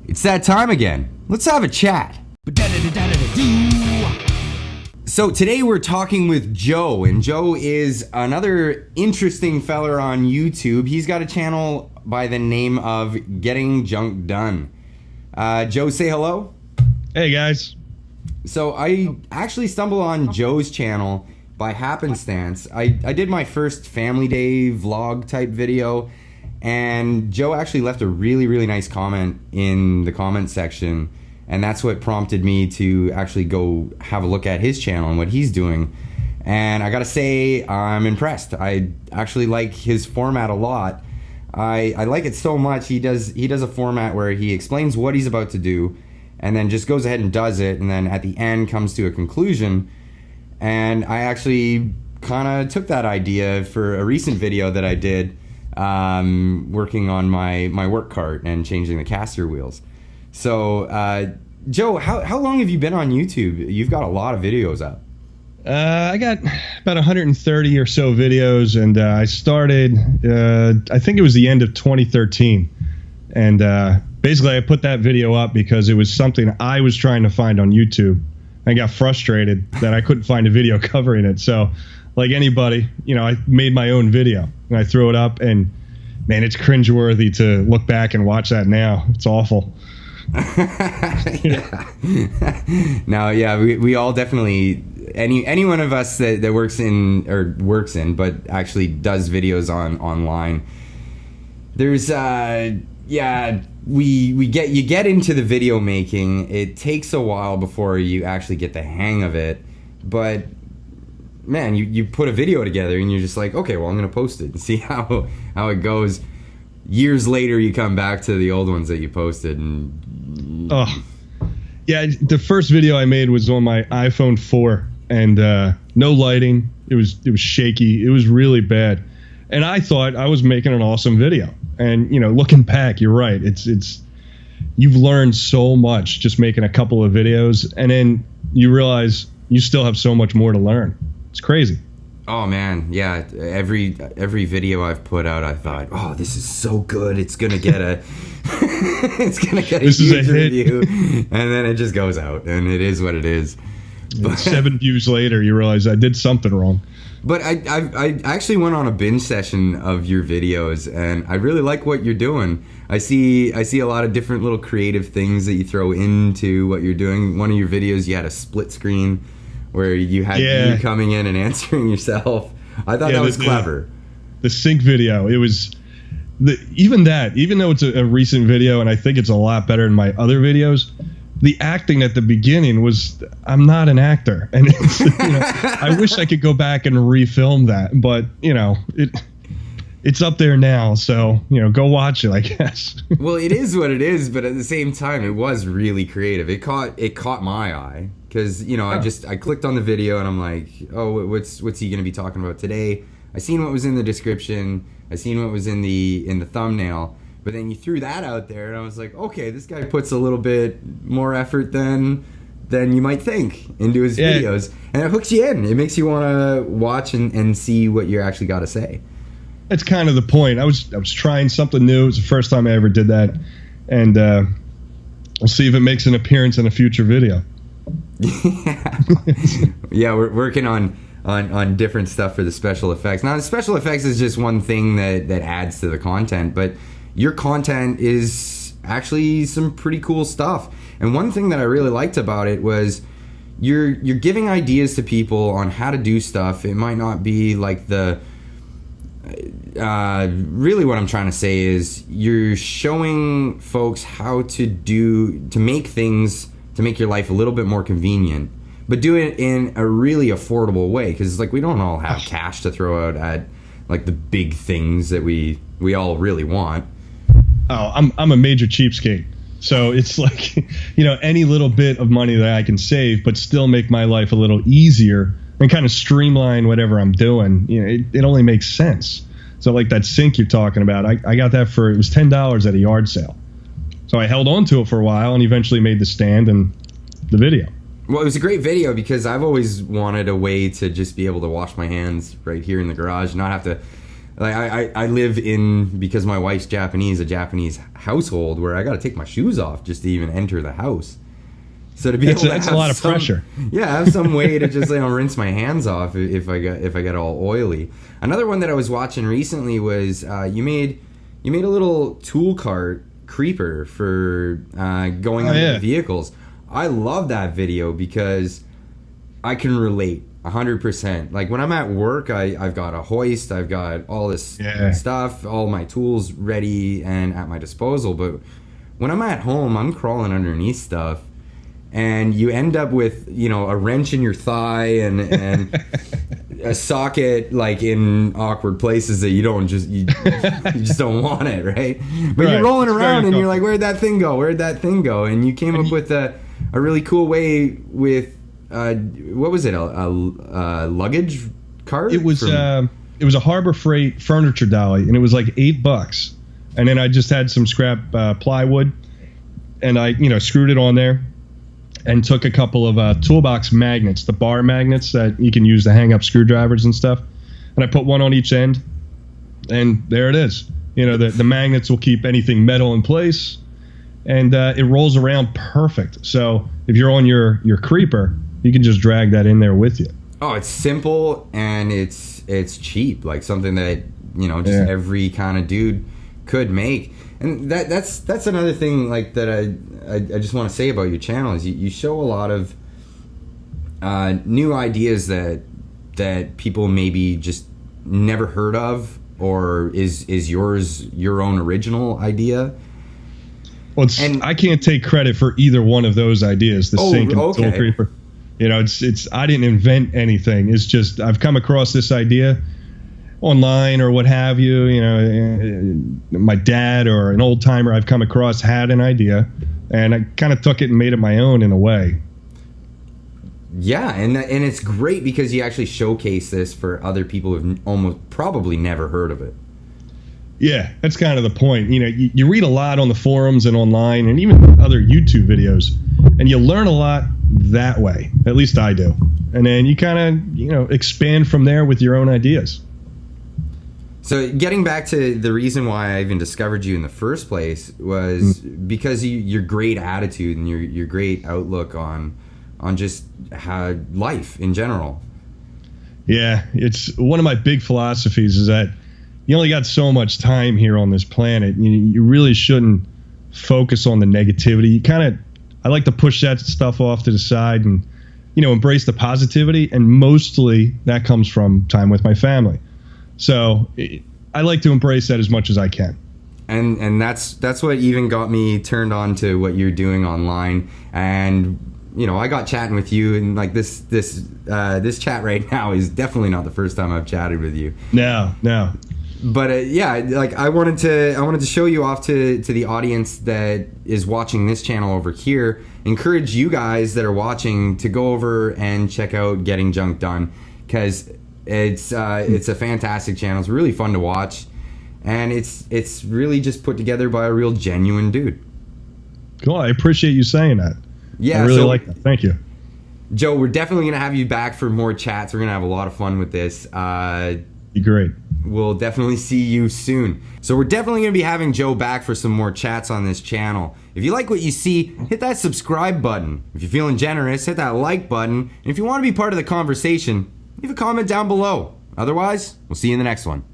It's that time again. Let's have a chat. So today we're talking with Joe, and Joe is another interesting fella on YouTube. He's got a channel by the name of Gettin Junk done. Joe, say hello. Hey guys. So I actually stumbled on Joe's channel by happenstance. I did my first Family Day vlog type video, and Joe actually left a really nice comment in the comment section, and that's what prompted me to actually go have a look at his channel and what he's doing. And I gotta say, I'm impressed. I actually like his format a lot. I like it so much. He does a format where he explains what he's about to do and then just goes ahead and does it, and then at the end comes to a conclusion. And I actually kind of took that idea for a recent video that I did, working on my work cart and changing the caster wheels. So, Joe, how long have you been on YouTube? You've got a lot of videos up. I got about 130 or so videos, and I started, I think it was the end of 2013. And basically I put that video up because it was something I was trying to find on YouTube. I got frustrated that I couldn't find a video covering it. So like anybody, I made my own video and I threw it up, and man, it's cringeworthy to look back and watch that now. It's awful. Yeah. No, yeah, we all definitely, any one of us that works in, but actually does videos online. There's, you get into the video making. It takes a while before you actually get the hang of it, but man, you put a video together and you're just like, okay, well, I'm gonna post it and see how it goes. Years later, you come back to the old ones that you posted, and yeah, the first video I made was on my iPhone 4, and no lighting. It was shaky. It was really bad, and I thought I was making an awesome video. And looking back, you're right. It's you've learned so much just making a couple of videos, and then you realize you still have so much more to learn. It's crazy. Oh man, yeah. Every video I've put out, I thought, oh, this is so good. It's gonna get a huge review, and then it just goes out, and it is what it is. But 7 views later, you realize I did something wrong. But I actually went on a binge session of your videos, and I really like what you're doing. I see a lot of different little creative things that you throw into what you're doing. One of your videos, you had a split screen where you had you coming in and answering yourself. I thought that was clever. The sync video, it was even though it's a recent video, and I think it's a lot better than my other videos. The acting at the beginning was, I'm not an actor, and it's, I wish I could go back and refilm that, but it's up there now, so go watch it, I guess. Well, it is what it is, but at the same time, it was really creative. It caught my eye because I clicked on the video and I'm like, oh, what's he gonna be talking about today? I seen what was in the description, I seen what was in the thumbnail. But then you threw that out there, and I was like, okay, this guy puts a little bit more effort than you might think into his videos. And it hooks you in. It makes you want to watch and see what you actually got to say. That's kind of the point. I was trying something new. It was the first time I ever did that. And we'll see if it makes an appearance in a future video. Yeah, we're working on different stuff for the special effects. Now, the special effects is just one thing that adds to the content, but your content is actually some pretty cool stuff. And one thing that I really liked about it was you're giving ideas to people on how to do stuff. It might not be like the really what I'm trying to say is you're showing folks how to make things to make your life a little bit more convenient, but do it in a really affordable way, because like we don't all have cash to throw out at like the big things that we all really want. Oh, I'm a major cheapskate. So it's like, any little bit of money that I can save, but still make my life a little easier and kind of streamline whatever I'm doing. It only makes sense. So like that sink you're talking about, I got that it was $10 at a yard sale. So I held on to it for a while and eventually made the stand and the video. Well, it was a great video because I've always wanted a way to just be able to wash my hands right here in the garage, not have to like I live in, because my wife's Japanese, a Japanese household where I got to take my shoes off just to even enter the house. So to be able to that's have a lot of pressure. Yeah, have some way to just rinse my hands off if I get all oily. Another one that I was watching recently was you made a little tool cart creeper for going under the vehicles. I love that video because I can relate 100%. Like when I'm at work, I've got a hoist, I've got all this stuff, all my tools ready and at my disposal. But when I'm at home, I'm crawling underneath stuff, and you end up with, you know, a wrench in your thigh and a socket like in awkward places that you just don't want it, right? But you're rolling around and you're like, where'd that thing go? Where'd that thing go? And you came up with a really cool way with what was it? A luggage cart? It was a Harbor Freight furniture dolly, and it was like $8. And then I just had some scrap plywood, and I, you know, screwed it on there, and took a couple of toolbox magnets, the bar magnets that you can use to hang up screwdrivers and stuff, and I put one on each end, and there it is. You know, the magnets will keep anything metal in place, and it rolls around perfect. So if you're on your creeper, you can just drag that in there with you. Oh, it's simple and it's cheap, like something that, you know, just every kind of dude could make. And that's another thing, like, that I just want to say about your channel is you show a lot of new ideas that people maybe just never heard of, or is yours your own original idea. Well, I can't take credit for either one of those ideas. The sink and the tool creeper. You know, it's I didn't invent anything. It's just I've come across this idea online or what have you. You know, my dad or an old timer I've come across had an idea, and I kind of took it and made it my own in a way. Yeah, and it's great because you actually showcase this for other people who've almost probably never heard of it. Yeah, that's kind of the point. You know, you read a lot on the forums and online and even other YouTube videos, and you learn a lot that way. At least I do. And then you kind of, you know, expand from there with your own ideas. So getting back to the reason why I even discovered you in the first place was because your great attitude and your great outlook on just how life in general. Yeah, it's one of my big philosophies is that you only got so much time here on this planet. You really shouldn't focus on the negativity. I like to push that stuff off to the side and, you know, embrace the positivity. And mostly that comes from time with my family. So I like to embrace that as much as I can. And that's what even got me turned on to what you're doing online. And, you know, I got chatting with you, and like this chat right now is definitely not the first time I've chatted with you. No. But yeah, like I wanted to show you off to the audience that is watching this channel over here. Encourage you guys that are watching to go over and check out Getting Junk Done, because it's a fantastic channel. It's really fun to watch, and it's really just put together by a real genuine dude. Cool. I appreciate you saying that. Yeah, I really like that. Thank you, Joe. We're definitely gonna have you back for more chats. We're gonna have a lot of fun with this. Be great. We'll definitely see you soon. So we're definitely going to be having Joe back for some more chats on this channel. If you like what you see, hit that subscribe button. If you're feeling generous, hit that like button. And if you want to be part of the conversation, leave a comment down below. Otherwise, we'll see you in the next one.